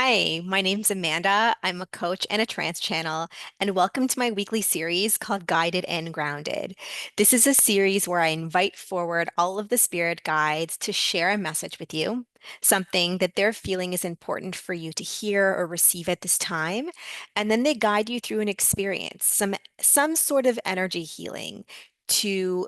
Hi, my name's Amanda. I'm a coach and a trance channel, and welcome to my weekly series called Guided and Grounded. This is a series where I invite forward all of the spirit guides to share a message with you, something that they're feeling is important for you to hear or receive at this time, and then they guide you through an experience, some sort of energy healing to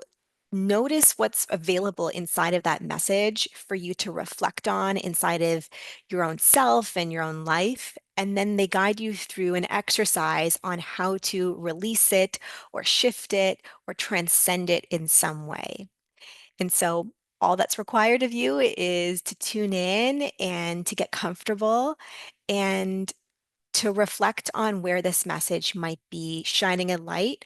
notice what's available inside of that message for you to reflect on inside of your own self and your own life. And then they guide you through an exercise on how to release it or shift it or transcend it in some way. And so all that's required of you is to tune in and to get comfortable and to reflect on where this message might be shining a light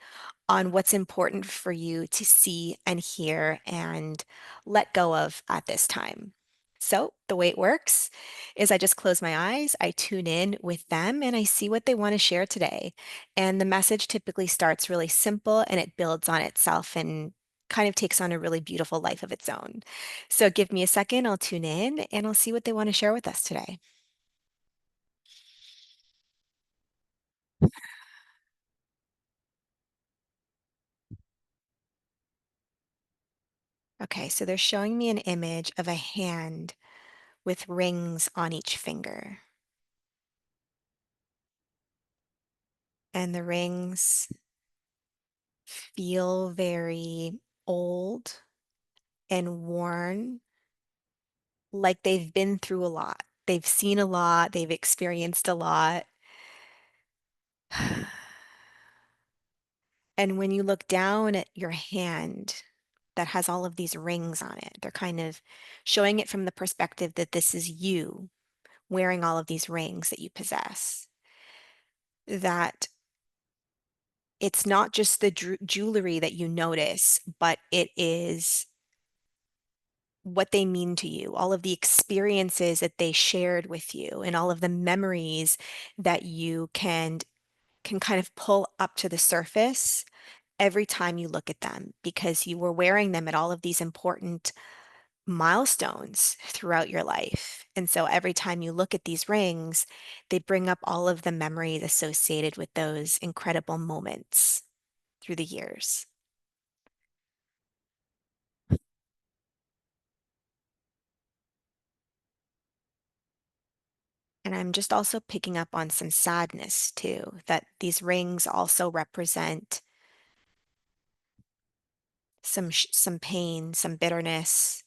on what's important for you to see and hear and let go of at this time. So, the way it works is I just close my eyes, I tune in with them, and I see what they want to share today. And the message typically starts really simple and it builds on itself and kind of takes on a really beautiful life of its own. So, give me a second, I'll tune in and I'll see what they want to share with us today. Okay, so they're showing me an image of a hand with rings on each finger. And the rings feel very old and worn, like they've been through a lot. They've seen a lot, they've experienced a lot. And when you look down at your hand that has all of these rings on it, they're kind of showing it from the perspective that this is you wearing all of these rings that you possess. That it's not just the jewelry that you notice, but it is what they mean to you, all of the experiences that they shared with you, and all of the memories that you can kind of pull up to the surface every time you look at them because you were wearing them at all of these important milestones throughout your life. And so every time you look at these rings, they bring up all of the memories associated with those incredible moments through the years. And I'm just also picking up on some sadness too, that these rings also represent some pain, some bitterness,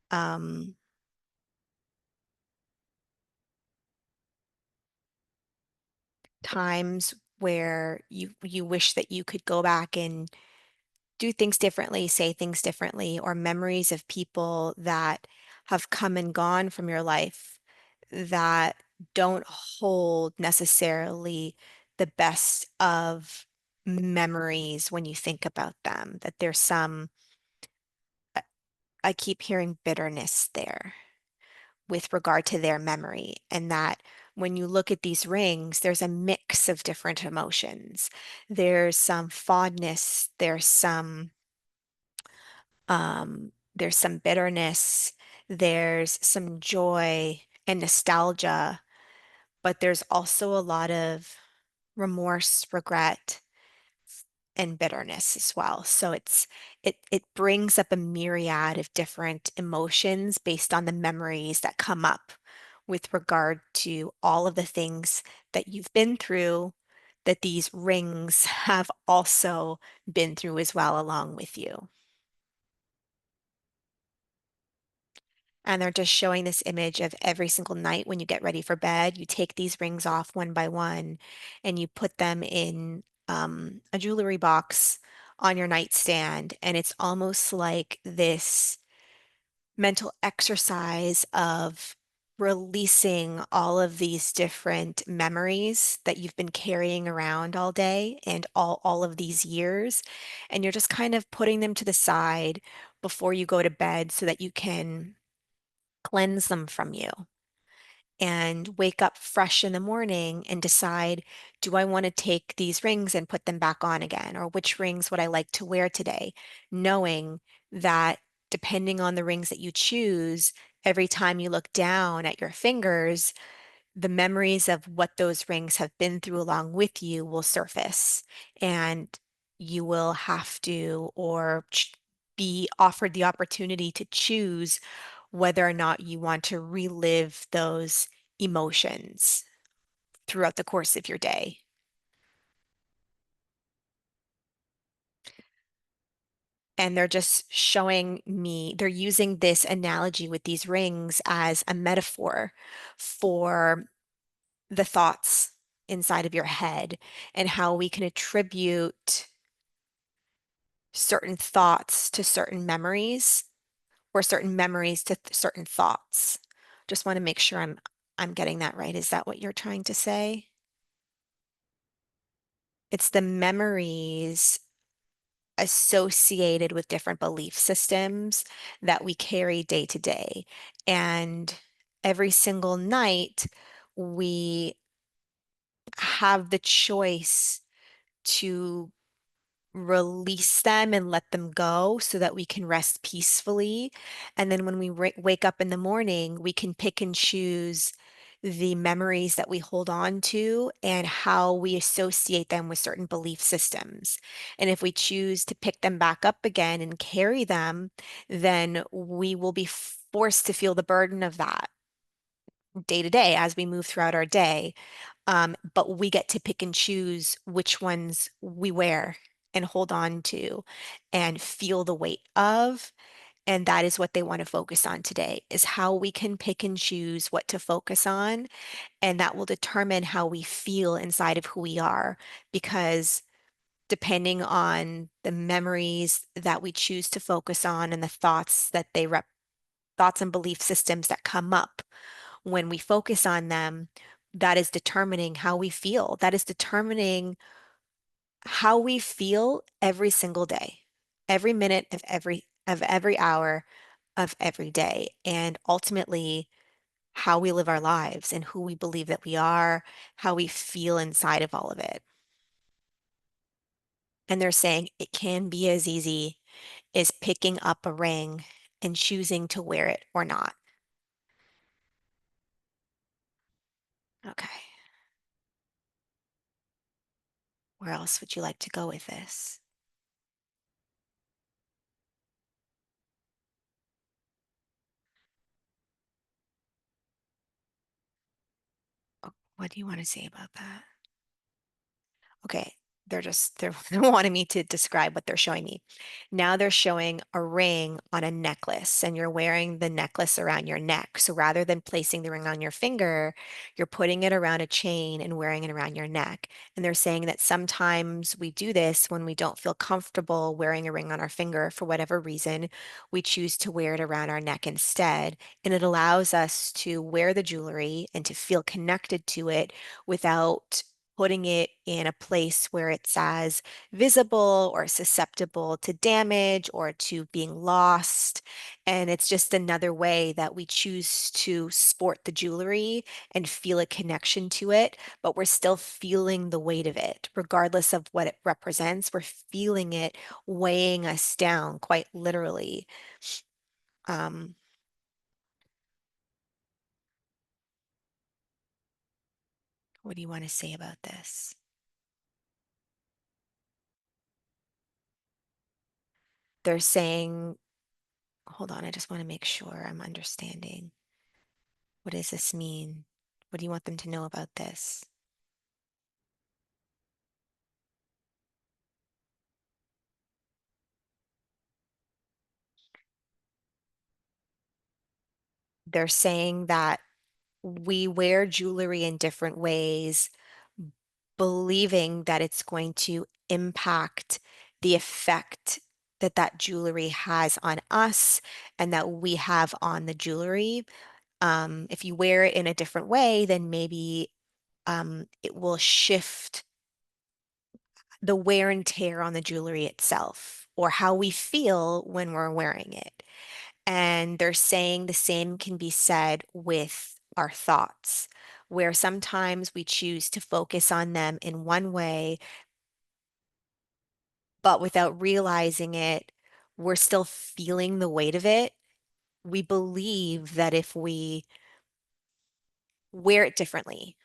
um, times where you wish that you could go back and do things differently, say things differently, or memories of people that have come and gone from your life that don't hold necessarily the best of memories when you think about them, that there's some, I keep hearing bitterness there with regard to their memory, and that when you look at these rings, there's a mix of different emotions. There's some fondness, there's some bitterness, there's some joy and nostalgia, but there's also a lot of remorse, regret, and bitterness as well. So it brings up a myriad of different emotions based on the memories that come up with regard to all of the things that you've been through that these rings have also been through as well along with you. And they're just showing this image of every single night when you get ready for bed, you take these rings off one by one and you put them in a jewelry box on your nightstand. And it's almost like this mental exercise of releasing all of these different memories that you've been carrying around all day and all of these years. And you're just kind of putting them to the side before you go to bed so that you can cleanse them from you and wake up fresh in the morning and decide, do I want to take these rings and put them back on again? Or which rings would I like to wear today? Knowing that depending on the rings that you choose, every time you look down at your fingers, the memories of what those rings have been through along with you will surface, and you will have to or be offered the opportunity to choose whether or not you want to relive those emotions throughout the course of your day. And they're just showing me, they're using this analogy with these rings as a metaphor for the thoughts inside of your head and how we can attribute certain thoughts to certain memories or certain memories to certain thoughts. Just want to make sure I'm getting that right. Is that what you're trying to say? It's the memories associated with different belief systems that we carry day to day. And every single night, we have the choice to release them and let them go so that we can rest peacefully. And then when we wake up in the morning, we can pick and choose the memories that we hold on to and how we associate them with certain belief systems. And if we choose to pick them back up again and carry them, then we will be forced to feel the burden of that day to day as we move throughout our day. But we get to pick and choose which ones we wear and hold on to and feel the weight of. And that is what they want to focus on today, is how we can pick and choose what to focus on. And that will determine how we feel inside of who we are. Because depending on the memories that we choose to focus on and the thoughts that thoughts and belief systems that come up when we focus on them, that is determining how we feel. That is determining how we feel every single day, every minute of every hour of every day, and ultimately how we live our lives and who we believe that we are, how we feel inside of all of it. And they're saying it can be as easy as picking up a ring and choosing to wear it or not. Okay. Where else would you like to go with this? Oh, what do you want to say about that? Okay, they're they're wanting me to describe what they're showing me. Now they're showing a ring on a necklace and you're wearing the necklace around your neck. So rather than placing the ring on your finger, you're putting it around a chain and wearing it around your neck. And they're saying that sometimes we do this when we don't feel comfortable wearing a ring on our finger for whatever reason, we choose to wear it around our neck instead. And it allows us to wear the jewelry and to feel connected to it without putting it in a place where it's as visible or susceptible to damage or to being lost. And it's just another way that we choose to sport the jewelry and feel a connection to it, but we're still feeling the weight of it, regardless of what it represents. We're feeling it weighing us down, quite literally. Um, what do you want to say about this? They're saying, hold on, I just want to make sure I'm understanding. What does this mean? What do you want them to know about this? They're saying that we wear jewelry in different ways, believing that it's going to impact the effect that that jewelry has on us and that we have on the jewelry. If you wear it in a different way, then maybe it will shift the wear and tear on the jewelry itself or how we feel when we're wearing it. And they're saying the same can be said with our thoughts, where sometimes we choose to focus on them in one way, but without realizing it, we're still feeling the weight of it. We believe that if we wear it differently,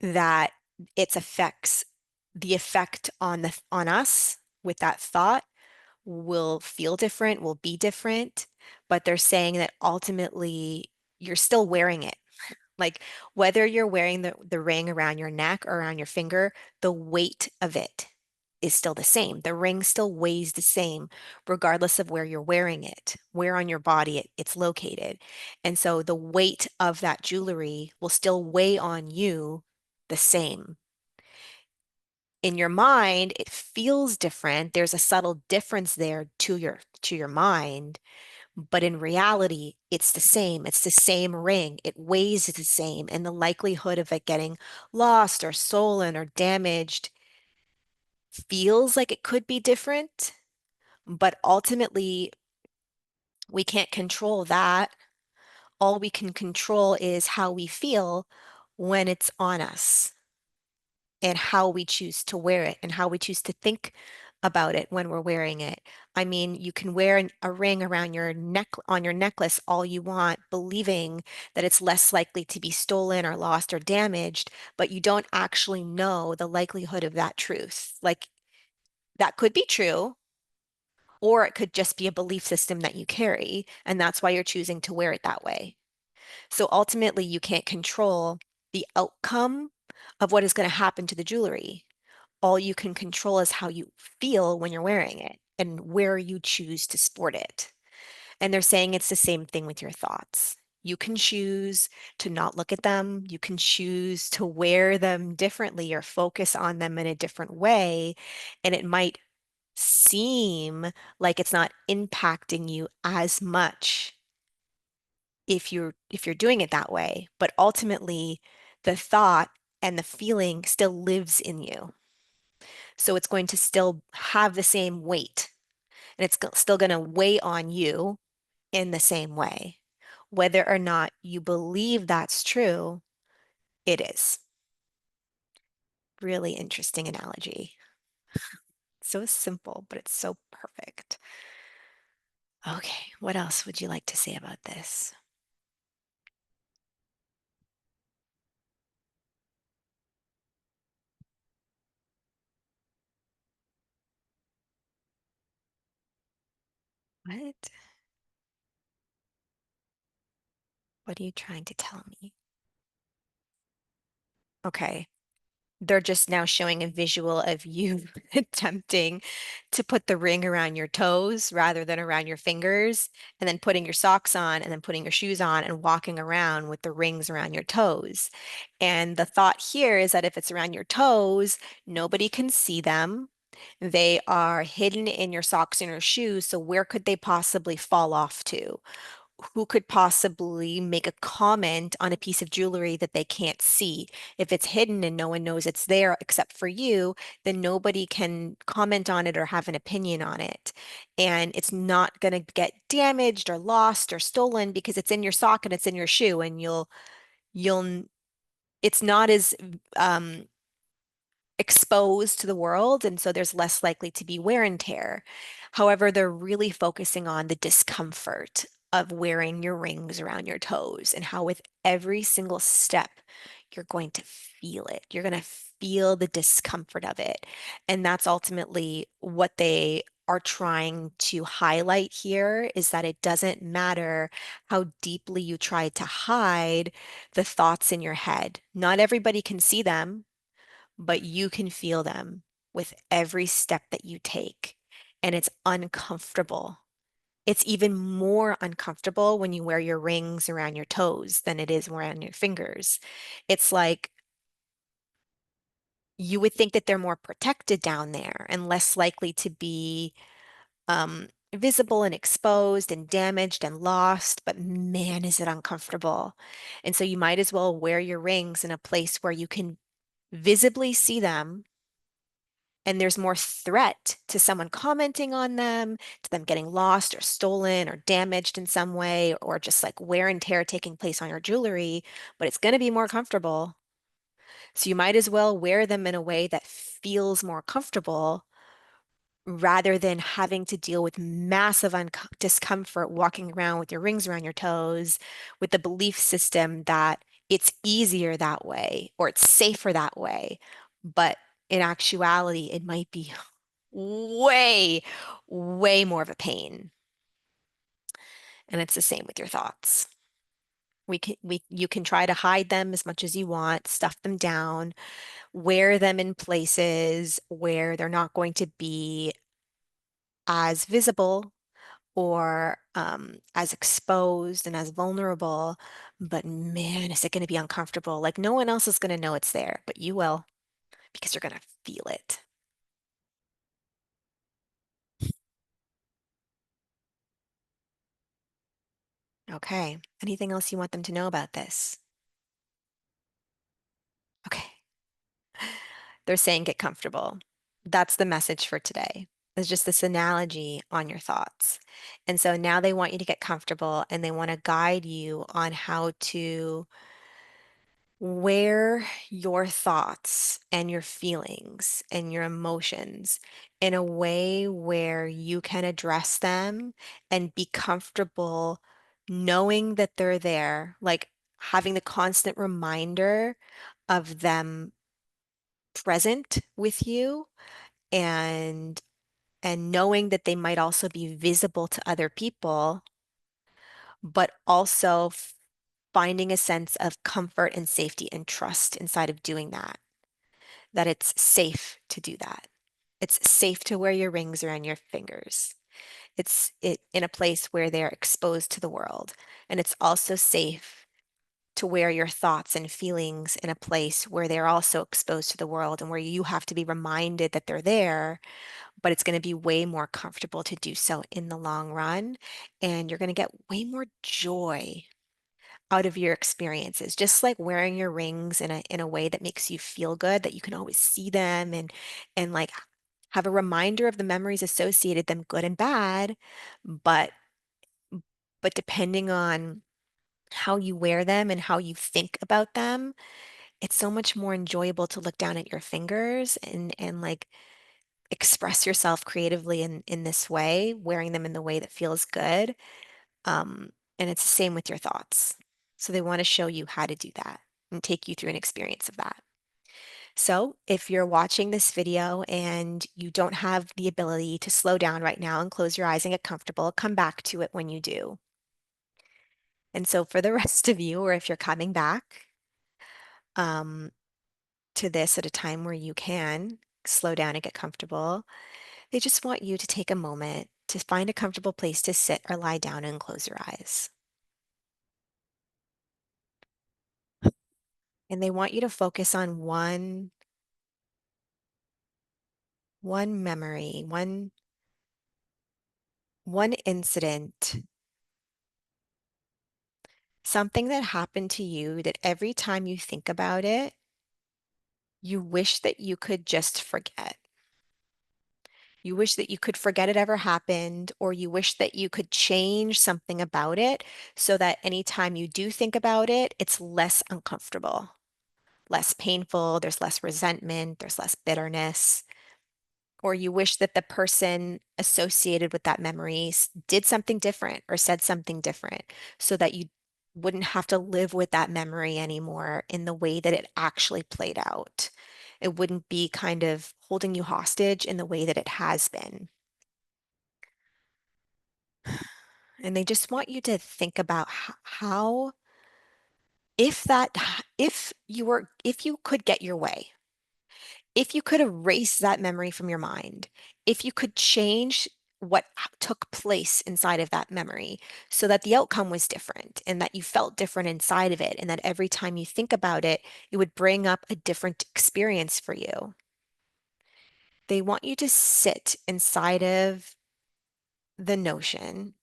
that its effects, the effect on on us with that thought will feel different, will be different, but they're saying that ultimately you're still wearing it. Like whether you're wearing the ring around your neck or around your finger, the weight of it is still the same. The ring still weighs the same, regardless of where you're wearing it, where on your body it's located. And so the weight of that jewelry will still weigh on you the same. In your mind, it feels different. There's a subtle difference there to your mind, but in reality, it's the same. It's the same ring. It weighs the same, and the likelihood of it getting lost or stolen or damaged feels like it could be different, but ultimately, we can't control that. All we can control is how we feel when it's on us and how we choose to wear it and how we choose to think about it when we're wearing it. I mean, you can wear a ring around your neck on your necklace all you want, believing that it's less likely to be stolen or lost or damaged, but you don't actually know the likelihood of that truth. Like that could be true, or it could just be a belief system that you carry, and that's why you're choosing to wear it that way. So ultimately, you can't control the outcome of what is going to happen to the jewelry. All you can control is how you feel when you're wearing it and where you choose to sport it. And they're saying it's the same thing with your thoughts. You can choose to not look at them. You can choose to wear them differently or focus on them in a different way. And it might seem like it's not impacting you as much if you're doing it that way, but ultimately the thought and the feeling still lives in you. So it's going to still have the same weight and it's still going to weigh on you in the same way. Whether or not you believe that's true, it is. Really interesting analogy. So simple, but it's so perfect. Okay, what else would you like to say about this? What? What are you trying to tell me? Okay. They're just now showing a visual of you attempting to put the ring around your toes rather than around your fingers, and then putting your socks on and then putting your shoes on and walking around with the rings around your toes. And the thought here is that if it's around your toes, nobody can see them. They are hidden in your socks and your shoes, so where could they possibly fall off to? Who could possibly make a comment on a piece of jewelry that they can't see? If it's hidden and no one knows it's there except for you, then nobody can comment on it or have an opinion on it. And it's not going to get damaged or lost or stolen because it's in your sock and it's in your shoe and you'll it's not as um exposed to the world, and so there's less likely to be wear and tear. However, they're really focusing on the discomfort of wearing your rings around your toes and how with every single step, you're going to feel it. You're going to feel the discomfort of it. And that's ultimately what they are trying to highlight here is that it doesn't matter how deeply you try to hide the thoughts in your head. Not everybody can see them, but you can feel them with every step that you take. And it's uncomfortable. It's even more uncomfortable when you wear your rings around your toes than it is around your fingers. It's like you would think that they're more protected down there and less likely to be visible and exposed and damaged and lost, but man, is it uncomfortable. And so you might as well wear your rings in a place where you can visibly see them and there's more threat to someone commenting on them, to them getting lost or stolen or damaged in some way, or just like wear and tear taking place on your jewelry, but it's going to be more comfortable. So you might as well wear them in a way that feels more comfortable rather than having to deal with massive discomfort walking around with your rings around your toes, with the belief system that it's easier that way or it's safer that way. But in actuality, it might be way, way more of a pain. And it's the same with your thoughts. You can try to hide them as much as you want, stuff them down, wear them in places where they're not going to be as visible or as exposed and as vulnerable. But man, is it going to be uncomfortable? Like no one else is going to know it's there, but you will because you're going to feel it. Okay. Anything else you want them to know about this? Okay. They're saying get comfortable. That's the message for today. It's just this analogy on your thoughts. And so now they want you to get comfortable and they want to guide you on how to wear your thoughts and your feelings and your emotions in a way where you can address them and be comfortable knowing that they're there, like having the constant reminder of them present with you and knowing that they might also be visible to other people, but also finding a sense of comfort and safety and trust inside of doing that, that it's safe to do that. It's safe to wear your rings around your fingers. It's in a place where they're exposed to the world. And it's also safe to wear your thoughts and feelings in a place where they're also exposed to the world and where you have to be reminded that they're there, but it's going to be way more comfortable to do so in the long run. And you're going to get way more joy out of your experiences, just like wearing your rings in a way that makes you feel good, that you can always see them and like have a reminder of the memories associated, them good and bad, but depending on how you wear them and how you think about them, it's so much more enjoyable to look down at your fingers and like express yourself creatively in this way, wearing them in the way that feels good. And it's the same with your thoughts. So they want to show you how to do that and take you through an experience of that. So if you're watching this video and you don't have the ability to slow down right now and close your eyes and get comfortable, come back to it when you do. And so for the rest of you, or if you're coming back um, to this at a time where you can slow down and get comfortable, they just want you to take a moment to find a comfortable place to sit or lie down and close your eyes. And they want you to focus on one memory, one incident, something that happened to you that every time you think about it, you wish that you could just forget. You wish that you could forget it ever happened, or you wish that you could change something about it so that anytime you do think about it, it's less uncomfortable, less painful, there's less resentment, there's less bitterness. Or you wish that the person associated with that memory did something different or said something different so that you wouldn't have to live with that memory anymore in the way that it actually played out. It wouldn't be kind of holding you hostage in the way that it has been. And they just want you to think about how, if that, if you could get your way, if you could erase that memory from your mind, if you could change what took place inside of that memory so that the outcome was different and that you felt different inside of it, and that every time you think about it, it would bring up a different experience for you. They want you to sit inside of the notion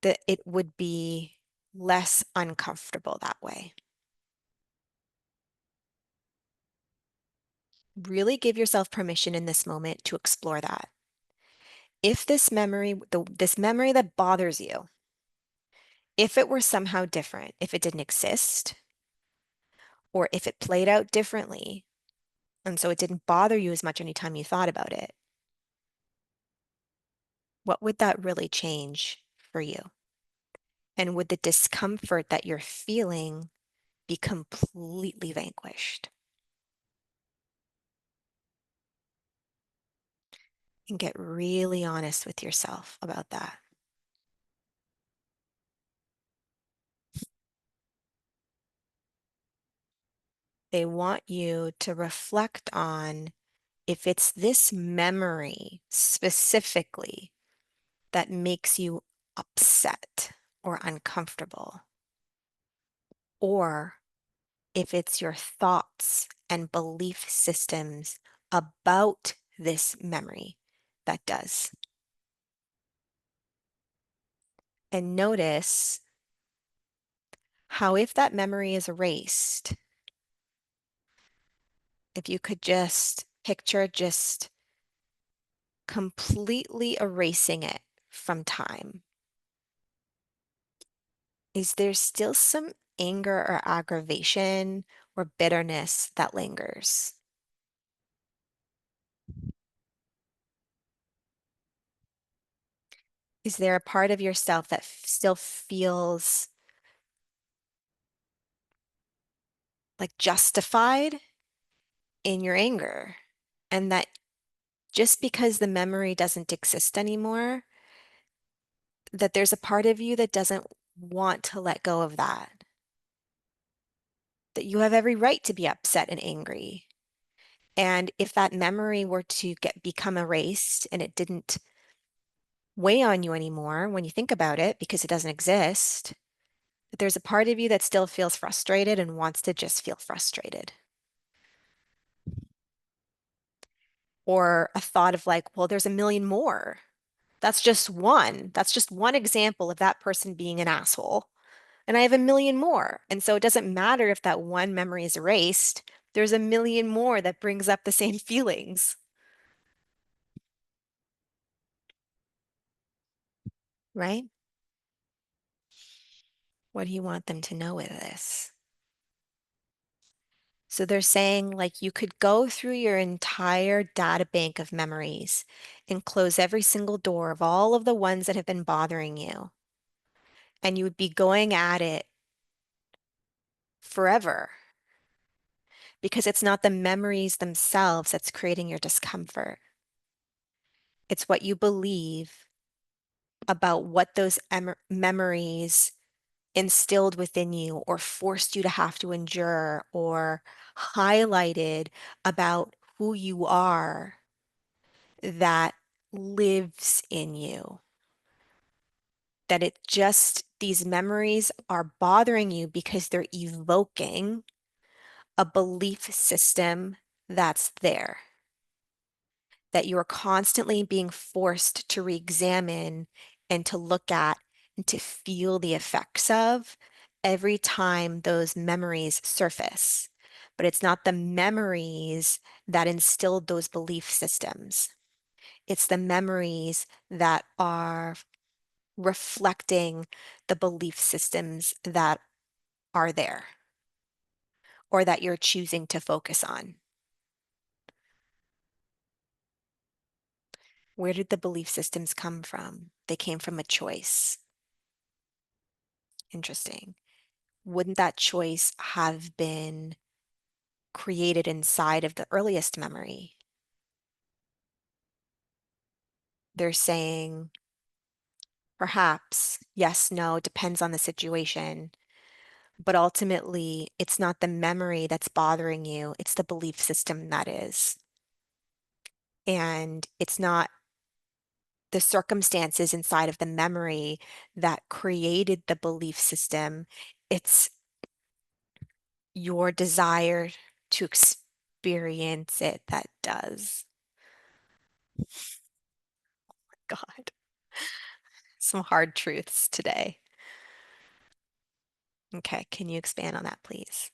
that it would be less uncomfortable that way. Really give yourself permission in this moment to explore that. If this memory, this memory that bothers you, if it were somehow different, if it didn't exist, or if it played out differently, And so it didn't bother you as much anytime you thought about it. What would that really change for you? And would the discomfort that you're feeling be completely vanquished? And get really honest with yourself about that. They want you to reflect on if it's this memory specifically that makes you upset or uncomfortable, or if it's your thoughts and belief systems about this memory that does. And notice how, if that memory is erased, if you could just picture just completely erasing it from time, is there still some anger or aggravation or bitterness that lingers? Is there a part of yourself that still feels like justified in your anger? And that just because the memory doesn't exist anymore, that there's a part of you that doesn't want to let go of that, that you have every right to be upset and angry. And if that memory were to become erased and it didn't weigh on you anymore when you think about it because it doesn't exist, that there's a part of you that still feels frustrated and wants to just feel frustrated. Or a thought of like, well, there's a million more. That's just one. That's just one example of that person being an asshole. And I have a million more. And so it doesn't matter if that one memory is erased, there's a million more that brings up the same feelings, right? What do you want them to know with this? So they're saying like you could go through your entire data bank of memories and close every single door of all of the ones that have been bothering you. And you would be going at it forever because it's not the memories themselves that's creating your discomfort. It's what you believe about what those memories instilled within you or forced you to have to endure or highlighted about who you are that lives in you. That it just, these memories are bothering you because they're evoking a belief system that's there, that you're constantly being forced to re-examine and to look at and to feel the effects of every time those memories surface. But it's not the memories that instilled those belief systems. It's the memories that are reflecting the belief systems that are there or that you're choosing to focus on. Where did the belief systems come from? They came from a choice. Interesting. Wouldn't that choice have been created inside of the earliest memory? They're saying perhaps, yes, no, depends on the situation. But ultimately, it's not the memory that's bothering you, it's the belief system that is. And it's not the circumstances inside of the memory that created the belief system. It's your desire to experience it that does. God, some hard truths today. Okay, can you expand on that, please?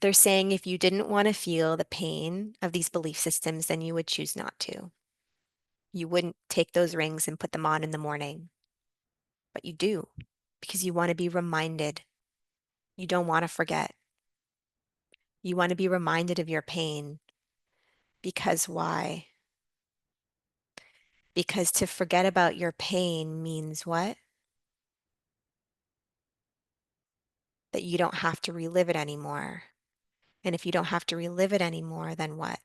They're saying if you didn't want to feel the pain of these belief systems, then you would choose not to. You wouldn't take those rings and put them on in the morning, but you do because you want to be reminded. You don't want to forget. You want to be reminded of your pain. Because why? Because to forget about your pain means what? That you don't have to relive it anymore. And if you don't have to relive it anymore, then what?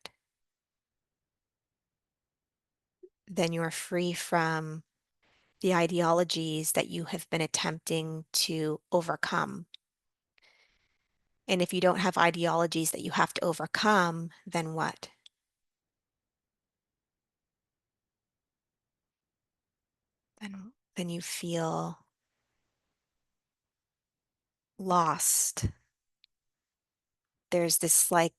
Then you're free from the ideologies that you have been attempting to overcome. And if you don't have ideologies that you have to overcome, then what? Then you feel lost. There's this like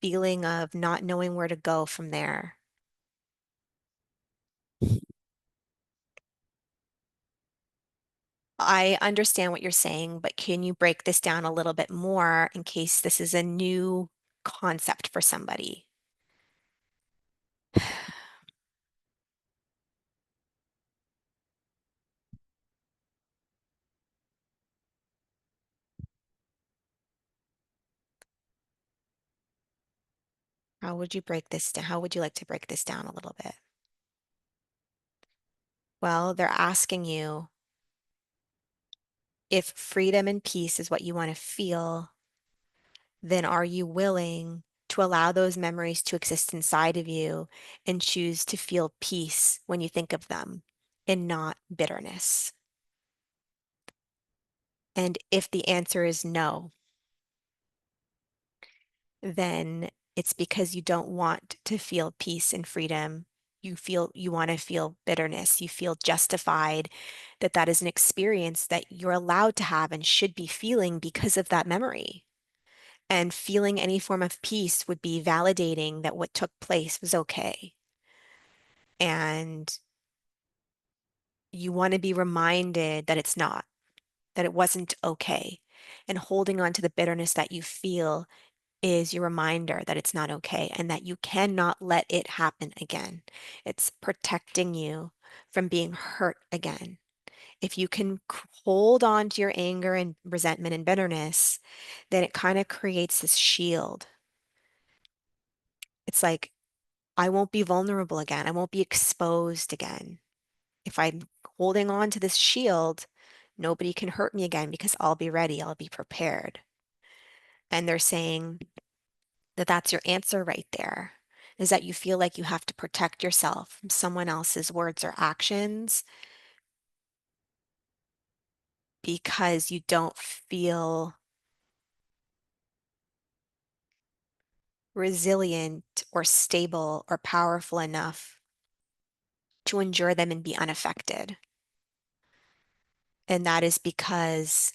feeling of not knowing where to go from there. I understand what you're saying, but can you break this down a little bit more in case this is a new concept for somebody? How would you break this down? How would you like to break this down a little bit? Well, they're asking you if freedom and peace is what you want to feel, then are you willing to allow those memories to exist inside of you and choose to feel peace when you think of them and not bitterness? And if the answer is no, then it's because you don't want to feel peace and freedom. You want to feel bitterness. You feel justified that that is an experience that you're allowed to have and should be feeling because of that memory. And feeling any form of peace would be validating that what took place was okay. And you want to be reminded that it's not, that it wasn't okay. And holding on to the bitterness that you feel is your reminder that it's not okay and that you cannot let it happen again. It's protecting you from being hurt again. If you can hold on to your anger and resentment and bitterness, then it kind of creates this shield. It's like, I won't be vulnerable again. I won't be exposed again. If I'm holding on to this shield, nobody can hurt me again because I'll be ready. I'll be prepared. And they're saying, that that's your answer right there, is that you feel like you have to protect yourself from someone else's words or actions because you don't feel resilient or stable or powerful enough to endure them and be unaffected. And that is because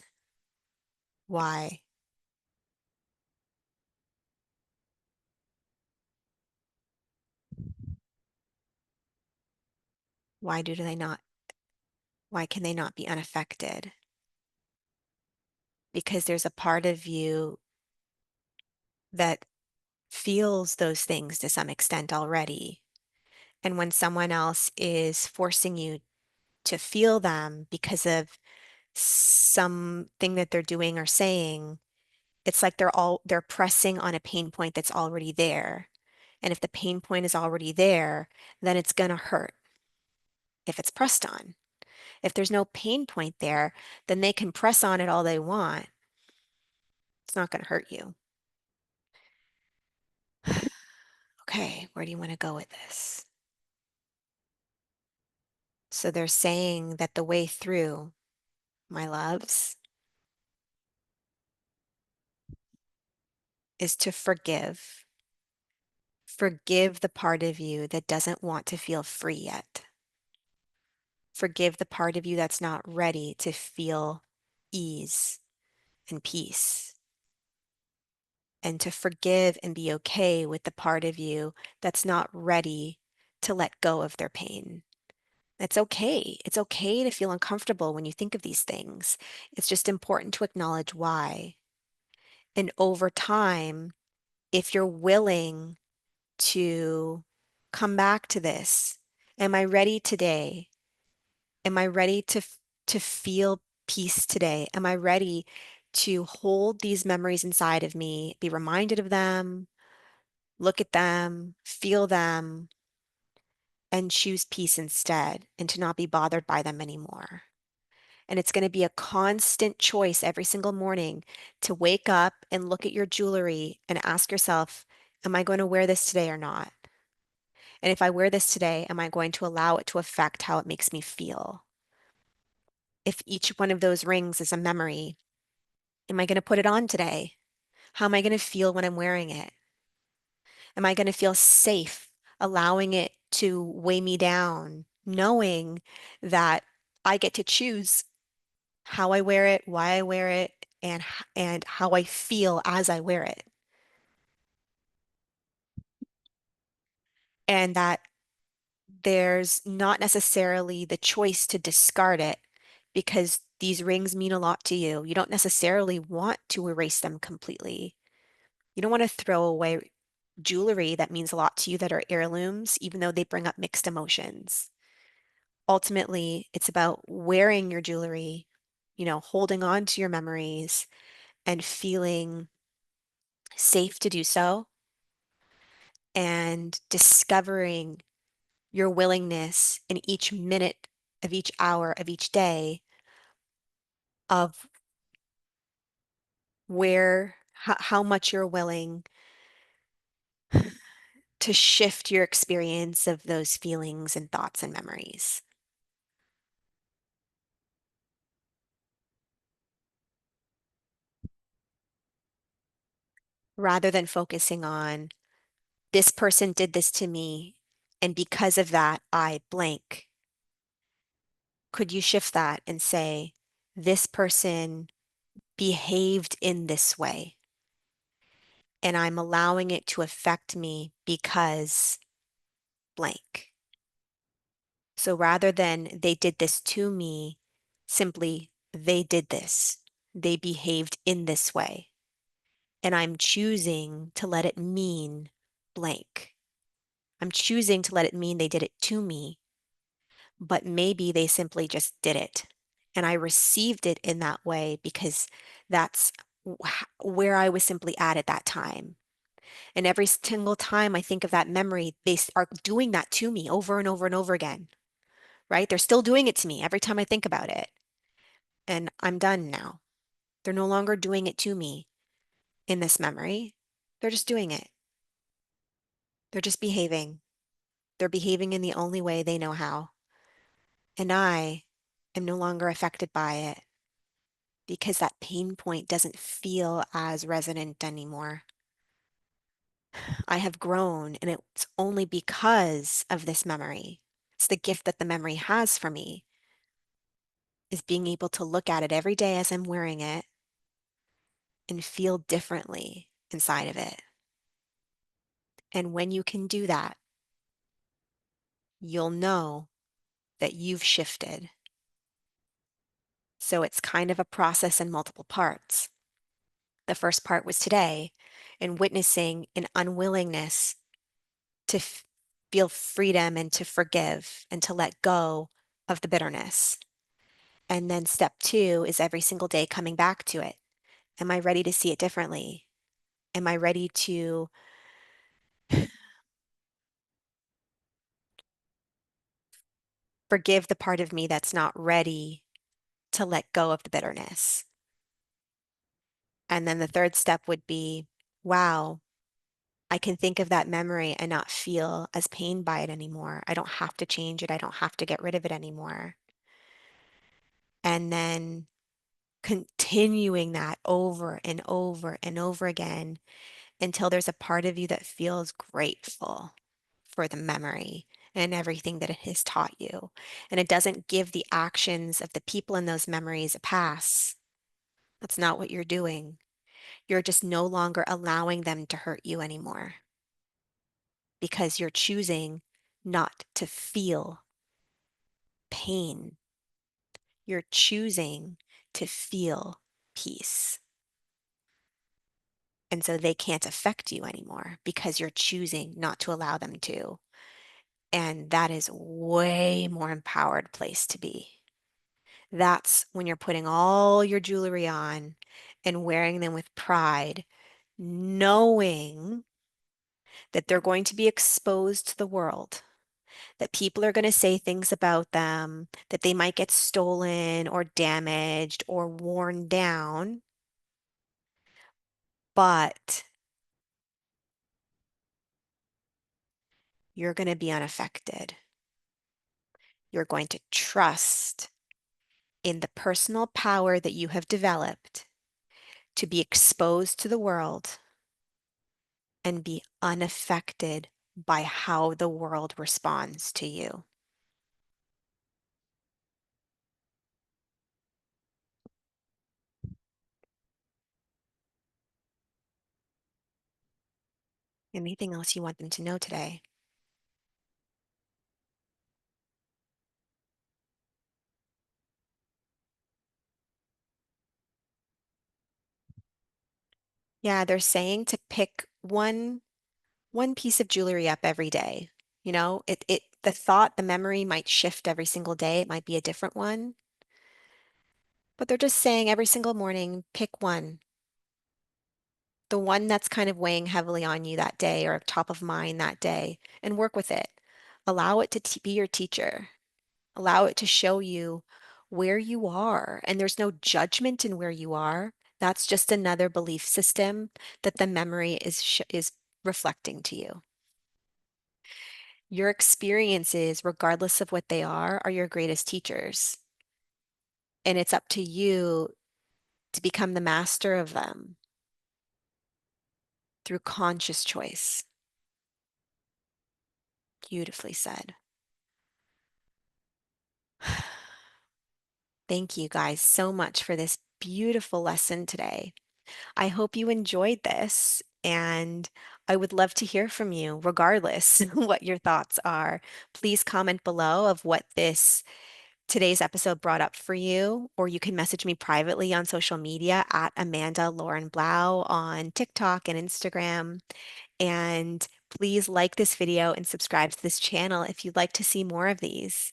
why? Why do they not? Why can they not be unaffected? Because there's a part of you that feels those things to some extent already. And when someone else is forcing you to feel them because of something that they're doing or saying, it's like they're pressing on a pain point that's already there. And if the pain point is already there, then it's going to hurt if it's pressed on. If there's no pain point there, then they can press on it all they want. It's not going to hurt you. Okay, where do you want to go with this? So they're saying that the way through, my loves, is to forgive. Forgive the part of you that doesn't want to feel free yet. Forgive the part of you that's not ready to feel ease and peace. And to forgive and be okay with the part of you that's not ready to let go of their pain. It's okay. It's okay to feel uncomfortable when you think of these things. It's just important to acknowledge why. And over time, if you're willing to come back to this, am I ready today? Am I ready to feel peace today? Am I ready to hold these memories inside of me, be reminded of them, look at them, feel them, and choose peace instead, and to not be bothered by them anymore. And it's going to be a constant choice every single morning to wake up and look at your jewelry and ask yourself, am I going to wear this today or not? And if I wear this today, am I going to allow it to affect how it makes me feel? If each one of those rings is a memory, am I going to put it on today? How am I going to feel when I'm wearing it? Am I going to feel safe allowing it to weigh me down, knowing that I get to choose how I wear it, why I wear it, and how I feel as I wear it. And that there's not necessarily the choice to discard it because these rings mean a lot to you. You don't necessarily want to erase them completely. You don't want to throw away jewelry that means a lot to you that are heirlooms, even though they bring up mixed emotions. Ultimately, it's about wearing your jewelry, holding on to your memories and feeling safe to do so and discovering your willingness in each minute of each hour of each day of how much you're willing to shift your experience of those feelings and thoughts and memories rather than focusing on this person did this to me and because of that I blank. Could you shift that and say, this person behaved in this way and I'm allowing it to affect me because blank. So rather than they did this to me, simply they did this. They behaved in this way. And I'm choosing to let it mean blank. I'm choosing to let it mean they did it to me, but maybe they simply just did it. And I received it in that way because that's where I was simply at that time. And every single time I think of that memory, they are doing that to me over and over and over again, right? They're still doing it to me every time I think about it. And I'm done now. They're no longer doing it to me in this memory. They're just doing it. They're just behaving. They're behaving in the only way they know how. And I am no longer affected by it because that pain point doesn't feel as resonant anymore. I have grown, and it's only because of this memory. It's the gift that the memory has for me, is being able to look at it every day as I'm wearing it and feel differently inside of it. And when you can do that, you'll know that you've shifted. So it's kind of a process in multiple parts. The first part was today in witnessing an unwillingness to feel freedom and to forgive and to let go of the bitterness. And then step two is every single day coming back to it. Am I ready to see it differently? Am I ready to forgive the part of me that's not ready to let go of the bitterness? And then the third step would be, wow, I can think of that memory and not feel as pained by it anymore. I don't have to change it. I don't have to get rid of it anymore. And then continuing that over and over and over again until there's a part of you that feels grateful for the memory and everything that it has taught you. And it doesn't give the actions of the people in those memories a pass. That's not what you're doing. You're just no longer allowing them to hurt you anymore because you're choosing not to feel pain. You're choosing to feel peace. And so they can't affect you anymore because you're choosing not to allow them to. And that is way more empowered place to be. That's when you're putting all your jewelry on and wearing them with pride, knowing that they're going to be exposed to the world, that people are going to say things about them, that they might get stolen or damaged or worn down, but you're going to be unaffected. You're going to trust in the personal power that you have developed to be exposed to the world and be unaffected by how the world responds to you. Anything else you want them to know today? Yeah, they're saying to pick one piece of jewelry up every day. You know, the thought, the memory might shift every single day. It might be a different one, but they're just saying every single morning, pick one, the one that's kind of weighing heavily on you that day or top of mind that day, and work with it. Allow it to be your teacher. Allow it to show you where you are. And there's no judgment in where you are. That's just another belief system that the memory is reflecting to you. Your experiences, regardless of what they are your greatest teachers. And it's up to you to become the master of them through conscious choice. Beautifully said. Thank you guys so much for this beautiful lesson today. I hope you enjoyed this, and I would love to hear from you, regardless what your thoughts are. Please comment below of what this today's episode brought up for you, or you can message me privately on social media at Amanda Lauren Blau on TikTok and Instagram. And please like this video and subscribe to this channel if you'd like to see more of these.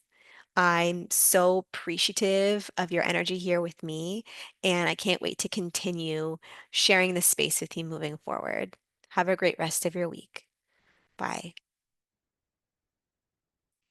I'm so appreciative of your energy here with me, and I can't wait to continue sharing this space with you moving forward. Have a great rest of your week. Bye.